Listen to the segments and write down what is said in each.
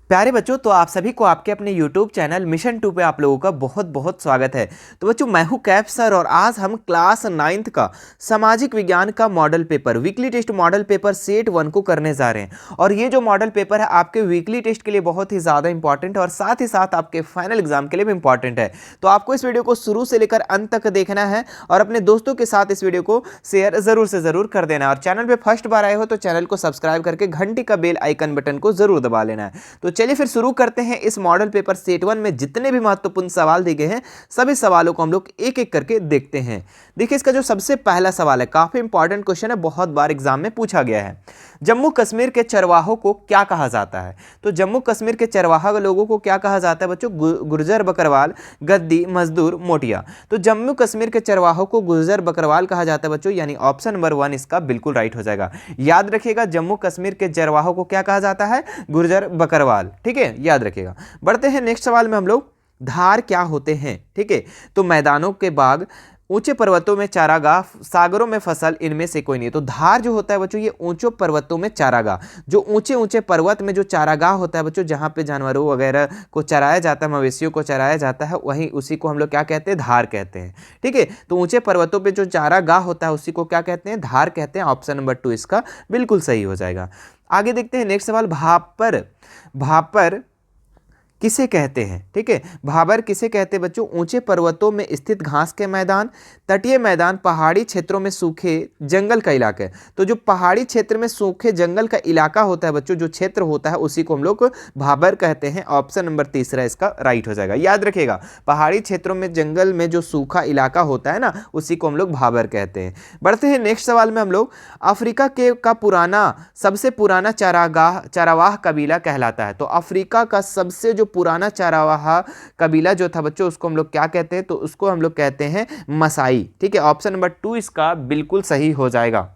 प्यारे बच्चों, तो आप सभी को आपके अपने YouTube चैनल मिशन 2 पे आप लोगों का बहुत बहुत स्वागत है। तो बच्चों, मैं हूं कैफ सर और आज हम क्लास 9th का सामाजिक विज्ञान का model paper weekly test model paper set 1 को करने जा रहे हैं। और ये जो मॉडल पेपर है आपके वीकली टेस्ट के लिए बहुत ही ज़्यादा इंपॉर्टेंट है और साथ ही साथ आपके फाइनल एग्जाम के लिए भी इंपॉर्टेंट है। तो आपको इस वीडियो को शुरू से लेकर अंत तक देखना है और अपने दोस्तों के साथ इस वीडियो को शेयर ज़रूर से ज़रूर कर देना है। और चैनल पर फर्स्ट बार आए हो तो चैनल को सब्सक्राइब करके घंटी का बेल आइकन बटन को जरूर दबा लेना है। तो चलिए फिर शुरू करते हैं। इस मॉडल पेपर सेट 1 में जितने भी महत्वपूर्ण सवाल दिए गए हैं सभी सवालों को हम लोग एक एक करके देखते हैं। देखिए, इसका जो सबसे पहला सवाल है काफी इंपॉर्टेंट क्वेश्चन है, बहुत बार एग्जाम में पूछा गया है। जम्मू कश्मीर के चरवाहों को क्या कहा जाता है? तो जम्मू कश्मीर के चरवाहा लोगों को क्या कहा जाता है बच्चों? गुर्जर, बकरवाल, गद्दी, मजदूर, मोटिया। तो जम्मू कश्मीर के चरवाहों को गुर्जर बकरवाल कहा जाता है बच्चों, यानी ऑप्शन नंबर 1 इसका बिल्कुल राइट हो जाएगा। याद रखिएगा, जम्मू कश्मीर के चरवाहों को क्या कहा जाता है? गुर्जर बकरवाल। ठीक है, याद रखिएगा। बढ़ते हैं नेक्स्ट सवाल में हम लोग। धार क्या होते हैं? ठीक है, तो मैदानों के बाग, ऊंचे पर्वतों में चारागाह, सागरों में फसल, इनमें से कोई नहीं। तो धार जो होता है बच्चों, ये ऊंचे पर्वतों में चारागाह, जो ऊंचे ऊंचे पर्वत में जो चारागाह होता है बच्चों, जहां पे जानवरों वगैरह को चराया जाता है, मवेशियों को चराया जाता है, वहीं उसी को हम लोग क्या कहते हैं? धार कहते हैं। ठीक है, तो ऊंचे पर्वतों पे जो चारागाह होता है उसी को क्या कहते हैं? धार कहते हैं। ऑप्शन नंबर 2 इसका बिल्कुल सही हो जाएगा। आगे देखते हैं नेक्स्ट सवाल। भापर, भापर किसे कहते हैं? ठीक है, भाबर किसे कहते हैं बच्चों? ऊंचे पर्वतों में स्थित घास के मैदान, तटीय मैदान, पहाड़ी क्षेत्रों में सूखे जंगल का इलाका। तो जो पहाड़ी क्षेत्र में सूखे जंगल का इलाका होता है बच्चों, जो क्षेत्र होता है उसी को हम लोग भाबर कहते हैं। ऑप्शन नंबर 3 इसका राइट हो जाएगा। याद रखिएगा, पहाड़ी क्षेत्रों में जंगल में जो सूखा इलाका होता है ना, उसी को हम लोग भाबर कहते हैं। बढ़ते हैं नेक्स्ट सवाल में हम लोग। अफ्रीका के का पुराना सबसे पुराना चारावाह कबीला कहलाता है। तो अफ्रीका का सबसे जो पुराना चारावाह कबीला जो था बच्चों, उसको हम लोग क्या कहते हैं? तो उसको हम लोग कहते हैं मसाई। ठीक है, ऑप्शन नंबर 2 इसका बिल्कुल सही हो जाएगा।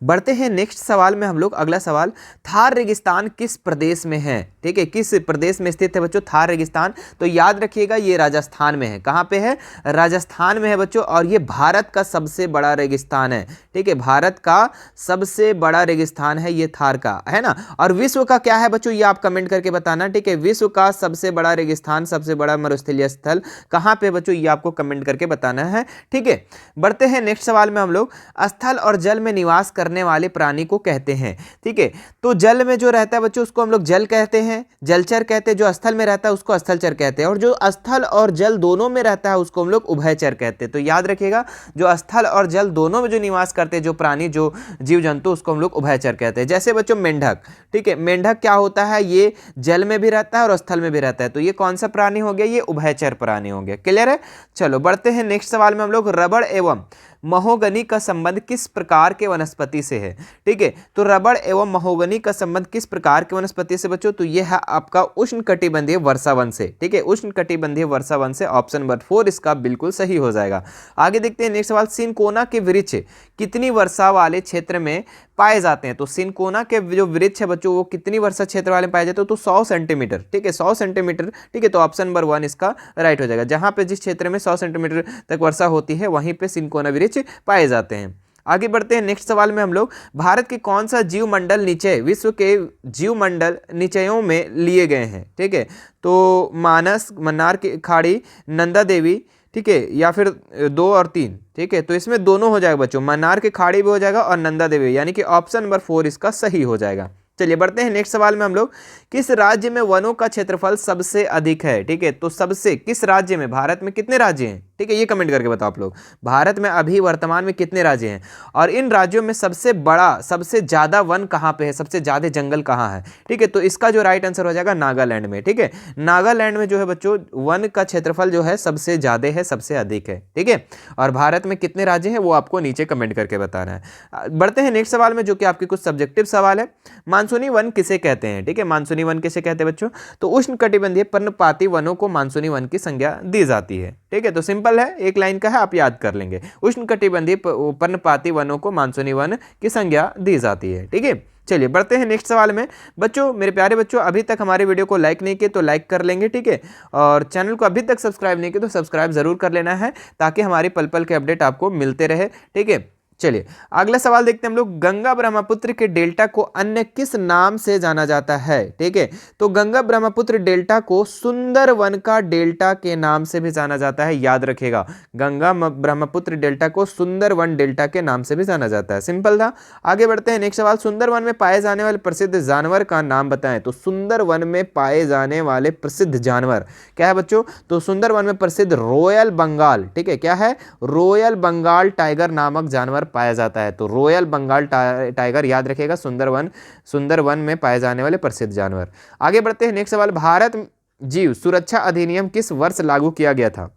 बढ़ते हैं नेक्स्ट सवाल में हम लोग। अगला सवाल, थार रेगिस्तान किस प्रदेश में है? ठीक है, किस प्रदेश में स्थित है बच्चों थार रेगिस्तान? तो याद रखिएगा, ये राजस्थान में है। कहाँ पे है? राजस्थान में है बच्चों। और ये भारत का सबसे बड़ा रेगिस्तान है। ठीक है, भारत का सबसे बड़ा रेगिस्तान है ये थार का, है ना। और विश्व का क्या है बच्चों, ये आप कमेंट करके बताना। ठीक है, विश्व का सबसे बड़ा रेगिस्तान, सबसे बड़ा मरुस्थलीय स्थल कहाँ पे बच्चों, ये आपको कमेंट करके बताना है। ठीक है, बढ़ते हैं नेक्स्ट सवाल में हम लोग। स्थल और जल में निवास करने वाले प्राणी को कहते हैं। ठीक है, तो जल में जो रहता है बच्चों उसको हम लोग जल कहते हैं, जलचर कहते हैं। जो स्थल में रहता है उसको स्थलचर कहते हैं। और जो स्थल और जल दोनों में रहता है उसको हम लोग उभयचर कहते हैं। तो याद रखिएगा, जो स्थल और जल दोनों में जो निवास करते हैं जो प्राणी, जो जीव जंतु, उसको हम लोग उभयचर कहते हैं। जैसे बच्चों मेंढक। ठीक है, मेंढक क्या होता है? ये जल में भी रहता है और स्थल में भी रहता है। तो ये कौन सा प्राणी हो गया? ये उभयचर प्राणी हो गया। क्लियर है? चलो बढ़ते हैं नेक्स्ट सवाल में हम लोग। रबड़ एवं महोगनी का संबंध किस प्रकार के वनस्पति से है? ठीक है, तो रबड़ एवं महोगनी का संबंध किस प्रकार के वनस्पति से बच्चों? तो यह है आपका उष्णकटिबंधीय वर्षावन से। ठीक है, उष्णकटिबंधीय वर्षावन से। ऑप्शन नंबर 4 इसका बिल्कुल सही हो जाएगा। आगे देखते हैं नेक्स्ट सवाल। सिनकोना के वृक्ष कितनी वर्षा वाले क्षेत्र में पाए जाते हैं? तो सिनकोना के जो वृक्ष है बच्चों वो कितनी वर्षा क्षेत्र वाले पाए जाते हैं? तो 100 सेंटीमीटर। ठीक है, 100 सेंटीमीटर। ठीक है, तो ऑप्शन नंबर 1 इसका राइट हो जाएगा। जहां पे जिस क्षेत्र में 100 सेंटीमीटर तक वर्षा होती है वहीं पे सिनकोना वृक्ष पाए जाते हैं। आगे बढ़ते हैं नेक्स्ट सवाल में हम लोग। भारत के कौन सा जीव मंडल निचय विश्व के जीव मंडल निचयों में लिए गए हैं? ठीक है, तो मानस, मन्नार की खाड़ी, नंदा देवी, ठीक है, या फिर 2 और 3। ठीक है, तो इसमें दोनों हो जाएगा बच्चों, मन्नार की खाड़ी भी हो जाएगा और नंदा देवी, यानी कि ऑप्शन नंबर 4 इसका सही हो जाएगा। चलिए बढ़ते हैं नेक्स्ट सवाल में हम लोग। किस राज्य में वनों का क्षेत्रफल सबसे अधिक है? ठीक है, तो सबसे किस राज्य में? भारत में कितने राज्य हैं? ठीक है, ये कमेंट करके बताओ आप लोग। भारत में अभी वर्तमान में कितने राज्य हैं और इन राज्यों में सबसे बड़ा, सबसे ज्यादा वन कहाँ पे है, सबसे ज्यादा जंगल कहाँ है? ठीक है, तो इसका जो राइट आंसर हो जाएगा नागालैंड में। ठीक है, नागालैंड में जो है बच्चों वन का क्षेत्रफल जो है सबसे ज्यादा है, सबसे अधिक है। ठीक है, और भारत में कितने राज्य हैं वो आपको नीचे कमेंट करके बताना है। बढ़ते हैं नेक्स्ट सवाल में, जो कि आपके कुछ सब्जेक्टिव सवाल है। मानसूनी वन किसे कहते हैं? ठीक है, मानसूनी वन किसे कहते हैं बच्चों? तो उष्णकटिबंधीय पर्णपाती वनों को मानसूनी वन की संज्ञा दी जाती है। ठीक है, तो सिंपल है, एक लाइन का है, आप याद कर लेंगे। उष्णकटिबंधीय पर्णपाती वनों को मानसूनी वन की संज्ञा दी जाती है। ठीक है, चलिए बढ़ते हैं नेक्स्ट सवाल में। बच्चों, मेरे प्यारे बच्चों, अभी तक हमारे वीडियो को लाइक नहीं किए तो लाइक कर लेंगे। ठीक है, और चैनल को अभी तक सब्सक्राइब नहीं किए तो सब्सक्राइब जरूर कर लेना है, ताकि हमारी पल पल के अपडेट आपको मिलते रहे। ठीक है, चलिए अगला सवाल देखते हैं हम लोग, गंगा ब्रह्मपुत्र के डेल्टा को अन्य किस नाम से जाना जाता है? ठीक है, तो गंगा ब्रह्मपुत्र डेल्टा को सुंदरवन का डेल्टा के नाम से भी जाना जाता है, याद रखिएगा। गंगा ब्रह्मपुत्र डेल्टा को सुंदरवन डेल्टा के नाम से भी जाना जाता है। सिंपल था। आगे बढ़ते हैं, नेक्स्ट सवाल, सुंदरवन में पाए जाने वाले प्रसिद्ध जानवर का नाम बताएं। तो सुंदरवन में पाए जाने वाले प्रसिद्ध जानवर क्या है बच्चों? तो सुंदरवन में प्रसिद्ध रॉयल बंगाल, ठीक है, क्या है? रॉयल बंगाल टाइगर नामक जानवर पाया जाता है। तो रॉयल बंगाल टाइगर याद रखिएगा, सुंदरवन में पाए जाने वाले प्रसिद्ध जानवर। आगे बढ़ते हैं, नेक्स्ट सवाल, भारत जीव सुरक्षा अधिनियम किस वर्ष लागू किया गया था?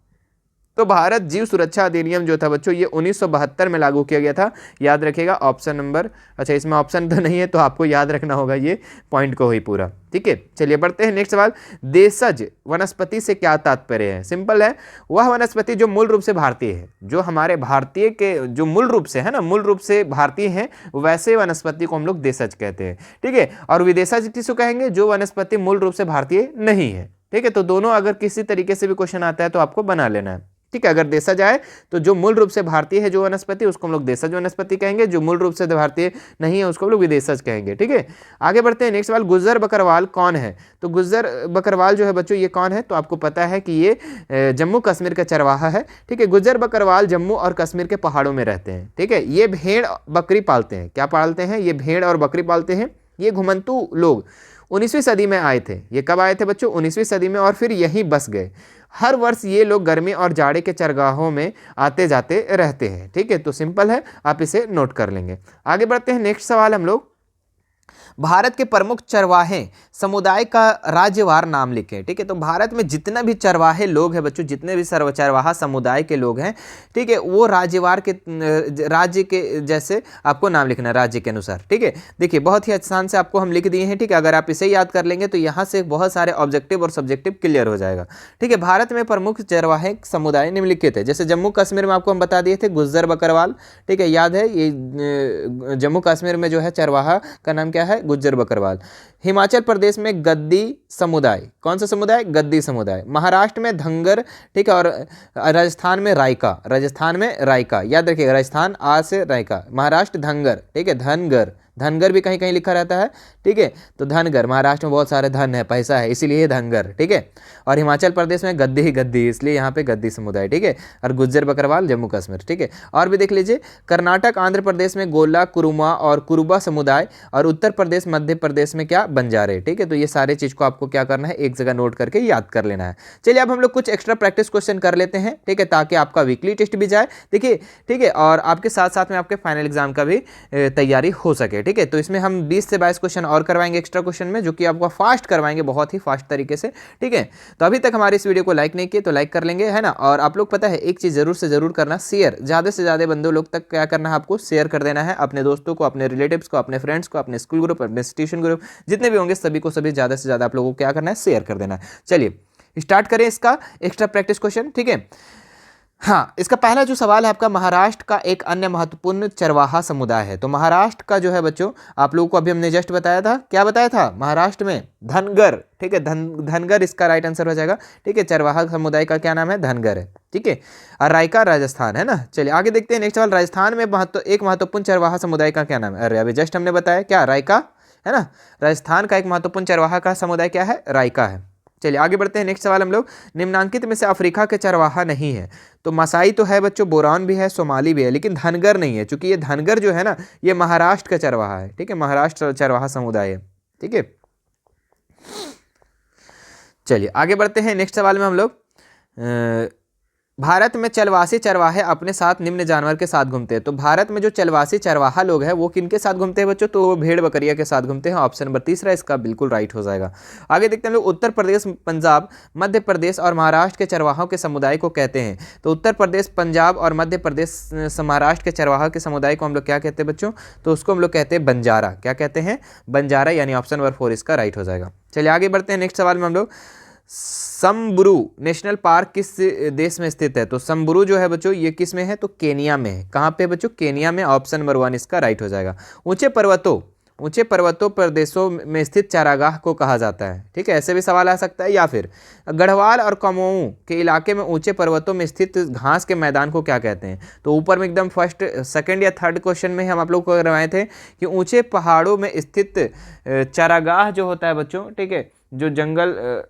तो भारत जीव सुरक्षा अधिनियम जो था बच्चों, ये 1972 में लागू किया गया था, याद रखिएगा। ऑप्शन नंबर, अच्छा इसमें ऑप्शन तो नहीं है तो आपको याद रखना होगा ये पॉइंट को ही पूरा, ठीक है। चलिए बढ़ते हैं, नेक्स्ट सवाल, देशज वनस्पति से क्या तात्पर्य है? सिंपल है, वह वनस्पति जो मूल रूप से भारतीय है, जो हमारे भारतीय के जो मूल रूप से है ना, मूल रूप से भारतीय है, वैसे वनस्पति को हम लोग देशज कहते हैं, ठीक है। और विदेशज किसको कहेंगे? जो वनस्पति मूल रूप से भारतीय नहीं है, ठीक है। तो दोनों अगर किसी तरीके से भी क्वेश्चन आता है तो आपको बना लेना है, ठीक है। अगर देशज आए तो जो मूल रूप से भारतीय है जो वनस्पति, उसको हम लोग देशज वनस्पति कहेंगे, जो मूल रूप से भारतीय नहीं है उसको हम लोग विदेशज कहेंगे, ठीक है। आगे बढ़ते हैं, नेक्स्ट सवाल, गुज्जर बकरवाल कौन है? तो गुज्जर बकरवाल जो है बच्चों ये कौन है? तो आपको पता है कि ये जम्मू कश्मीर का चरवाहा है, ठीक है। गुज्जर बकरवाल जम्मू और कश्मीर के पहाड़ों में रहते हैं, ठीक है। ये भेड़ बकरी पालते हैं, क्या पालते हैं? ये भेड़ और बकरी पालते हैं। ये घुमंतू लोग 19वीं सदी में आए थे। ये कब आए थे बच्चों? 19वीं सदी में, और फिर यहीं बस गए। हर वर्ष ये लोग गर्मी और जाड़े के चरगाहों में आते जाते रहते हैं, ठीक है। तो सिंपल है, आप इसे नोट कर लेंगे। आगे बढ़ते हैं, नेक्स्ट सवाल हम लोग, भारत के प्रमुख चरवाहे समुदाय का राज्यवार नाम लिखें, ठीक है। तो भारत में जितना भी चरवाहे लोग हैं बच्चों, जितने भी चरवाहा समुदाय के लोग हैं, ठीक है, वो राज्यवार के राज्य के जैसे आपको नाम लिखना है, राज्य के अनुसार, ठीक है। देखिए बहुत ही आसान से आपको हम लिख दिए हैं, ठीक है। अगर आप इसे याद कर लेंगे तो यहाँ से बहुत सारे ऑब्जेक्टिव और सब्जेक्टिव क्लियर हो जाएगा, ठीक है। भारत में प्रमुख चरवाहे समुदाय निम्नलिखित है। जैसे जम्मू कश्मीर में आपको हम बता दिए थे गुज्जर बकरवाल, ठीक है, याद है। ये जम्मू कश्मीर में जो है चरवाहा का नाम क्या है? गुज्जर बकरवाल। हिमाचल प्रदेश में गद्दी समुदाय, कौन सा समुदाय? गद्दी समुदाय। महाराष्ट्र में धंगर, ठीक है, और राजस्थान में रायका, राजस्थान में रायका, याद रखिएगा, राजस्थान आ से रायका, महाराष्ट्र धनगर, ठीक है, धनगर, धनगर भी कहीं कहीं लिखा रहता है, ठीक है। तो धनगर, महाराष्ट्र में बहुत सारे धन है, पैसा है, इसीलिए धनगर, ठीक है। और हिमाचल प्रदेश में गद्दी ही गद्दी, इसलिए यहाँ पे गद्दी समुदाय, ठीक है। और गुज्जर बकरवाल जम्मू कश्मीर, ठीक है। और भी देख लीजिए, कर्नाटक आंध्र प्रदेश में गोला, कुरुमा और कुरुबा समुदाय, और उत्तर प्रदेश मध्य प्रदेश में क्या? बंजारे, ठीक है। तो ये सारे चीज़ को आपको क्या करना है? एक जगह नोट करके याद कर लेना है। चलिए अब हम लोग कुछ एक्स्ट्रा प्रैक्टिस क्वेश्चन कर लेते हैं, ठीक है, ताकि आपका वीकली टेस्ट भी जाए, देखिए, ठीक है, और आपके साथ साथ में आपके फाइनल एग्जाम का भी तैयारी हो सके, ठीक है। तो इसमें हम 20 से 22 क्वेश्चन और करवाएंगे एक्स्ट्रा क्वेश्चन में, जो कि आपको फास्ट करवाएंगे, बहुत ही फास्ट तरीके से, ठीक है। तो अभी तक हमारे इस वीडियो को लाइक नहीं किए तो लाइक कर लेंगे, है ना। और आप लोग पता है एक चीज़ जरूर से जरूर करना, शेयर ज़्यादा से ज़्यादा बंदों लोग तक क्या करना है? आपको शेयर कर देना है, अपने दोस्तों को, अपने रिलेटिव्स को, अपने फ्रेंड्स को, अपने स्कूल ग्रुप, अपने ट्यूशन ग्रुप, जितने भी होंगे सभी को सभी ज़्यादा से ज़्यादा आप लोगों को क्या करना है? शेयर कर देना है। चलिए स्टार्ट करें इसका एक्स्ट्रा प्रैक्टिस क्वेश्चन, ठीक है। हाँ, इसका पहला जो सवाल है आपका, महाराष्ट्र का एक अन्य महत्वपूर्ण चरवाहा समुदाय है। तो महाराष्ट्र का जो है बच्चों, आप लोगों को अभी हमने जस्ट बताया था, क्या बताया था? महाराष्ट्र में धनगर, ठीक है, धनगर इसका राइट आंसर हो जाएगा, ठीक है। चरवाहा समुदाय का क्या नाम है? धनगर है, ठीक है। और रायका राजस्थान है ना। चलिए आगे देखते हैं, नेक्स्ट सवाल, राजस्थान में एक महत्वपूर्ण चरवाहा समुदाय का क्या नाम है? अरे अभी जस्ट हमने बताया, क्या? रायका, है ना। राजस्थान का एक महत्वपूर्ण चरवाहा का समुदाय क्या है? रायका है। चलिए आगे बढ़ते हैं, नेक्स्ट सवाल हम लोग, निम्नांकित में से अफ्रीका के चरवाहा नहीं है। तो मसाई तो है बच्चों, बोरान भी है, सोमाली भी है, लेकिन धनगर नहीं है, क्योंकि ये धनगर जो है ना, ये महाराष्ट्र का चरवाहा है, ठीक है, महाराष्ट्र चरवाहा समुदाय है, ठीक है। चलिए आगे बढ़ते हैं, नेक्स्ट सवाल में हम लोग, भारत में चलवासी चरवाहे अपने साथ निम्न जानवर के साथ घूमते हैं। तो भारत में जो चलवासी चरवाहा लोग हैं वो किनके साथ घूमते हैं बच्चों? तो वो भेड़ बकरिया के साथ घूमते हैं। ऑप्शन नंबर तीसरा इसका बिल्कुल राइट हो जाएगा। आगे देखते हैं लोग, उत्तर प्रदेश, पंजाब, मध्य प्रदेश और महाराष्ट्र के चरवाहों के समुदाय को कहते हैं। तो उत्तर प्रदेश, पंजाब और मध्य प्रदेश, महाराष्ट्र के चरवाहा के समुदाय को हम लोग क्या कहते हैं बच्चों? तो उसको हम लोग कहते हैं बंजारा। क्या कहते हैं? बंजारा, यानी ऑप्शन नंबर 4 इसका राइट हो जाएगा। चलिए आगे बढ़ते हैं, नेक्स्ट सवाल में हम लोग, सम्बुरु नेशनल पार्क किस देश में स्थित है? तो सम्बुरु जो है बच्चों ये किस में है? तो केनिया में है। कहाँ पे बच्चों? केनिया में। ऑप्शन नंबर 1 इसका राइट हो जाएगा। ऊंचे पर्वतों ऊंचे पर्वतों प्रदेशों में स्थित चारागाह को कहा जाता है? ठीक है, ऐसे भी सवाल आ सकता है। या फिर गढ़वाल और कुमाऊं के इलाके में ऊंचे पर्वतों में स्थित घास के मैदान को क्या कहते हैं? तो ऊपर में एकदम फर्स्ट सेकंड या थर्ड क्वेश्चन में हम आप लोग को करवाए थे कि ऊंचे पहाड़ों में स्थित चारागाह जो होता है बच्चों, ठीक है, जो जंगल,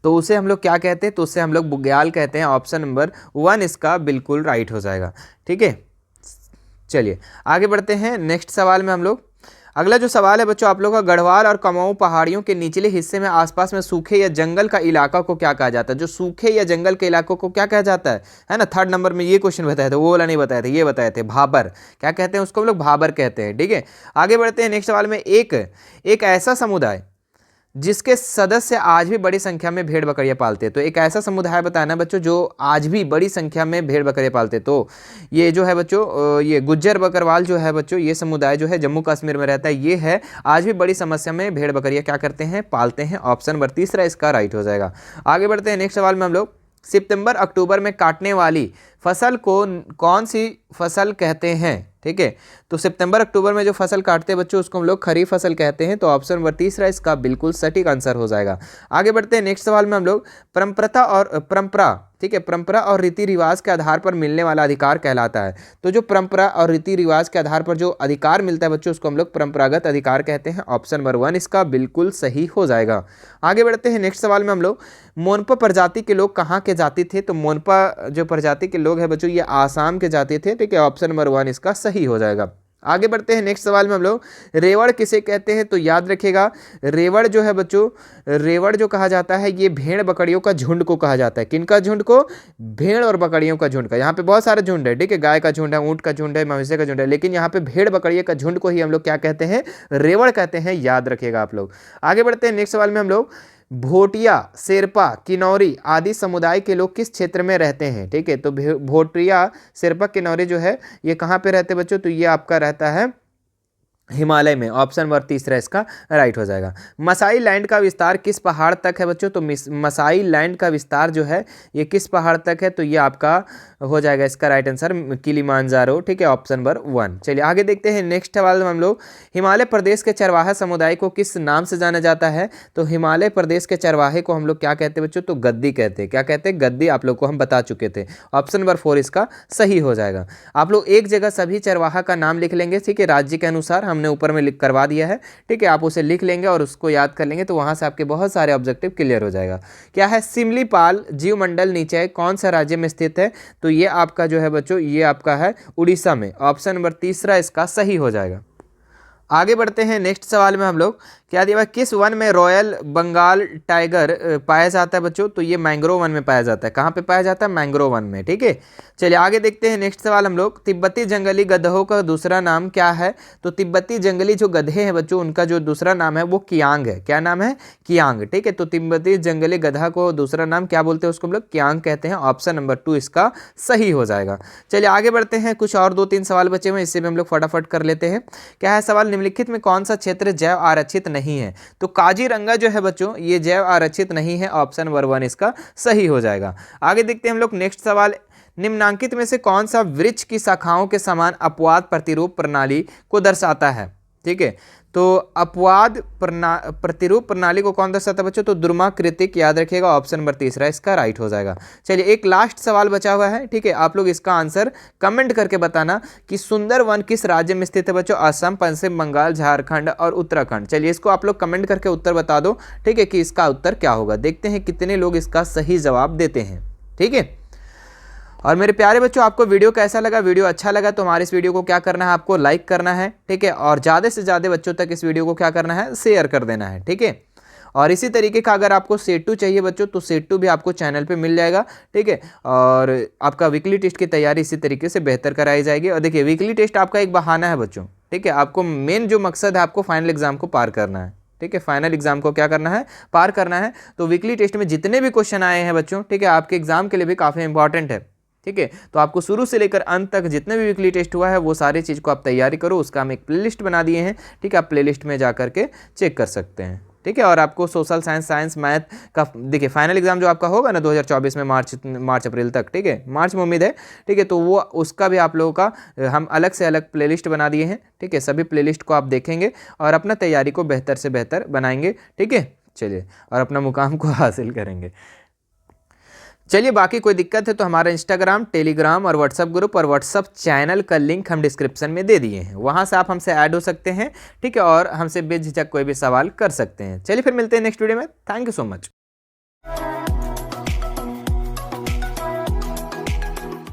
तो उसे हम लोग क्या कहते हैं? तो उसे हम लोग बुग्याल कहते हैं। ऑप्शन नंबर 1 इसका बिल्कुल राइट हो जाएगा। ठीक है, चलिए आगे बढ़ते हैं नेक्स्ट सवाल में हम लोग। अगला जो सवाल है बच्चों आप लोग का, गढ़वाल और कुमाऊं पहाड़ियों के निचले हिस्से में आसपास में सूखे या जंगल का इलाका को क्या कहा जाता है? जो सूखे या जंगल के इलाकों को क्या कहा जाता है ना? थर्ड नंबर में ये क्वेश्चन बताया था, वो वाला नहीं बताया था, ये बताए थे भाबर। क्या कहते हैं उसको हम लोग? भाबर कहते हैं। ठीक है, आगे बढ़ते हैं नेक्स्ट सवाल में। एक ऐसा समुदाय जिसके सदस्य आज भी बड़ी संख्या में भेड़ बकरियां पालते हैं। तो एक ऐसा समुदाय बताना बच्चों जो आज भी बड़ी संख्या में भेड़ बकरियां पालते हैं। तो ये जो है बच्चों, ये गुज्जर बकरवाल जो है बच्चों, ये समुदाय जो है जम्मू कश्मीर में रहता है, ये है आज भी बड़ी समस्या में भेड़ बकरियां क्या करते हैं? पालते हैं। ऑप्शन नंबर 3 इसका राइट हो जाएगा। आगे बढ़ते हैं नेक्स्ट सवाल में हम लोग। सितंबर अक्टूबर में काटने वाली फसल को कौन सी फसल कहते हैं? ठीक है, तो सितंबर अक्टूबर में जो फसल काटते हैं बच्चों उसको हम लोग खरीफ फसल कहते हैं। तो ऑप्शन नंबर 3 इसका बिल्कुल सटीक आंसर हो जाएगा। आगे बढ़ते हैं नेक्स्ट सवाल में हम लोग। परंपरा, ठीक है, परंपरा और रीति रिवाज के आधार पर मिलने वाला अधिकार कहलाता है। तो जो परंपरा और रीति रिवाज के आधार पर जो अधिकार मिलता है बच्चों उसको हम लोग परंपरागत अधिकार कहते हैं। ऑप्शन नंबर 1 इसका बिल्कुल सही हो जाएगा। आगे बढ़ते हैं नेक्स्ट सवाल में हम लोग। मोनपा प्रजाति के लोग कहाँ के जाति थे? तो मोनपा जो प्रजाति के लोग हैं बच्चों ये आसाम के जाति थे। ठीक है, ऑप्शन नंबर 1 इसका सही हो जाएगा। आगे बढ़ते हैं नेक्स्ट सवाल में हम लोग। रेवड़ किसे कहते हैं? तो याद रखिएगा, रेवड़ जो है बच्चों, रेवड़ जो कहा जाता है ये भेड़ बकरियों का झुंड को कहा जाता है। किनका झुंड को? भेड़ और बकरियों का झुंड का। यहाँ पे बहुत सारे झुंड है, ठीक है, गाय का झुंड है, ऊंट का झुंड है, मवेशी का झुंड है, लेकिन यहाँ पे भेड़ बकरियों का झुंड को ही हम लोग क्या कहते हैं? रेवड़ कहते हैं। याद रखिएगा आप लोग। आगे बढ़ते हैं नेक्स्ट सवाल में हम लोग। भोटिया, शेरपा, किन्नौरी आदि समुदाय के लोग किस क्षेत्र में रहते हैं? ठीक है, तो भोटिया, शेरपा, किन्नौरी जो है ये कहाँ पे रहते हैं बच्चों? तो ये आपका रहता है हिमालय में। ऑप्शन नंबर 3 इसका राइट हो जाएगा। मसाई लैंड का विस्तार किस पहाड़ तक है बच्चों? तो मसाई लैंड का विस्तार जो है ये किस पहाड़ तक है? तो ये आपका हो जाएगा इसका राइट आंसर किलिमांजारो। ठीक है, ऑप्शन नंबर 1। चलिए आगे देखते हैं नेक्स्ट सवाल में हम लोग। हिमालय प्रदेश के चरवाहा समुदाय को किस नाम से जाना जाता है? तो हिमालय प्रदेश के चरवाहे को हम लोग क्या कहते हैं बच्चों? तो गद्दी कहते हैं। क्या कहते हैं? गद्दी। आप लोग को हम बता चुके थे। ऑप्शन नंबर 4 इसका सही हो जाएगा। आप लोग एक जगह सभी चरवाहा का नाम लिख लेंगे, ठीक है, राज्य के अनुसार हमने ऊपर में लिख करवा दिया है। ठीक है, आप उसे लिख लेंगे और उसको याद कर लेंगे तो वहां से आपके बहुत सारे ऑब्जेक्टिव क्लियर हो जाएगा। क्या है? सिमलीपाल जीवमंडल नीचे कौन सा राज्य में स्थित है? तो ये आपका जो है बच्चों ये आपका है उड़ीसा में। ऑप्शन नंबर 3 इसका सही हो जाएगा। आगे बढ़ते हैं नेक्स्ट सवाल में हम लोग। क्या दिया? किस वन में रॉयल बंगाल टाइगर पाया जाता है बच्चों? तो ये मैंग्रोव वन में पाया जाता है। कहाँ पे पाया जाता है? मैंग्रोव वन में। ठीक है, चलिए आगे देखते हैं नेक्स्ट सवाल हम लोग। तिब्बती जंगली गधों का दूसरा नाम क्या है? तो तिब्बती जंगली जो गधे हैं बच्चों उनका जो दूसरा नाम है वो कियांग है। क्या नाम है? कियांग। ठीक है, तो तिब्बती जंगली गधा को दूसरा नाम क्या बोलते हैं? उसको हम लोग कियांग कहते हैं। ऑप्शन नंबर 2 इसका सही हो जाएगा। चलिए आगे बढ़ते हैं। कुछ और 2-3 सवाल बचे हुए, इससे भी हम लोग फटाफट कर लेते हैं। क्या है सवाल? निम्नलिखित में कौन सा क्षेत्र जैव आरक्षित नहीं है? तो काजीरंगा जो है बच्चों ये जैव आरक्षित नहीं है। ऑप्शन नंबर 1 इसका सही हो जाएगा। आगे देखते हैं हम लोग नेक्स्ट सवाल। निम्नांकित में से कौन सा वृक्ष की शाखाओं के समान अपवाद प्रतिरूप प्रणाली को दर्शाता है? ठीक है, तो अपवाद प्रतिरूप प्रणाली को कौन दर्शाता है बच्चों? तो द्रुमाकृतिक। याद रखिएगा, ऑप्शन नंबर 3 इसका राइट हो जाएगा। चलिए एक लास्ट सवाल बचा हुआ है, ठीक है, आप लोग इसका आंसर कमेंट करके बताना कि सुंदरवन किस राज्य में स्थित है बच्चों? असम, पश्चिम बंगाल, झारखंड और उत्तराखंड। चलिए इसको आप लोग कमेंट करके उत्तर बता दो, ठीक है, कि इसका उत्तर क्या होगा। देखते हैं कितने लोग इसका सही जवाब देते हैं। ठीक है, और मेरे प्यारे बच्चों आपको वीडियो कैसा लगा? वीडियो अच्छा लगा तो हमारे इस वीडियो को क्या करना है? आपको लाइक करना है, ठीक है, और ज़्यादा से ज़्यादा बच्चों तक इस वीडियो को क्या करना है? शेयर कर देना है। ठीक है, और इसी तरीके का अगर आपको सेट 2 चाहिए बच्चों तो सेट 2 भी आपको चैनल पे मिल जाएगा। ठीक है, और आपका वीकली टेस्ट की तैयारी इसी तरीके से बेहतर कराई जाएगी। और देखिए वीकली टेस्ट आपका एक बहाना है बच्चों, ठीक है, आपको मेन जो मकसद है आपको फाइनल एग्जाम को पार करना है। ठीक है, फाइनल एग्जाम को क्या करना है? पार करना है। तो वीकली टेस्ट में जितने भी क्वेश्चन आए हैं बच्चों, ठीक है, आपके एग्जाम के लिए भी काफ़ी इंपॉर्टेंट है। ठीक है, तो आपको शुरू से लेकर अंत तक जितने भी वीकली टेस्ट हुआ है वो सारी चीज़ को आप तैयारी करो। उसका हम एक प्लेलिस्ट बना दिए हैं। ठीक है, आप प्लेलिस्ट में जा करके चेक कर सकते हैं। ठीक है। और आपको सोशल साइंस, साइंस, मैथ का देखिए फाइनल एग्जाम जो आपका होगा ना 2024 में मार्च अप्रैल तक, ठीक है, मार्च में उम्मीद है, ठीक है, तो वो उसका भी आप लोगों का हम अलग से अलग प्लेलिस्ट बना दिए हैं, ठीक है। सभी प्लेलिस्ट को आप देखेंगे और अपना तैयारी को बेहतर से बेहतर बनाएंगे, ठीक है। चलिए, और अपना मुकाम को हासिल करेंगे। चलिए, बाकी कोई दिक्कत है तो हमारा इंस्टाग्राम, टेलीग्राम और व्हाट्सअप ग्रुप और व्हाट्सअप चैनल का लिंक हम डिस्क्रिप्शन में दे दिए हैं, वहां से आप हमसे ऐड हो सकते हैं, ठीक है, और हमसे बेझिझक कोई भी सवाल कर सकते हैं। चलिए फिर मिलते हैं नेक्स्ट वीडियो में। Thank you so much.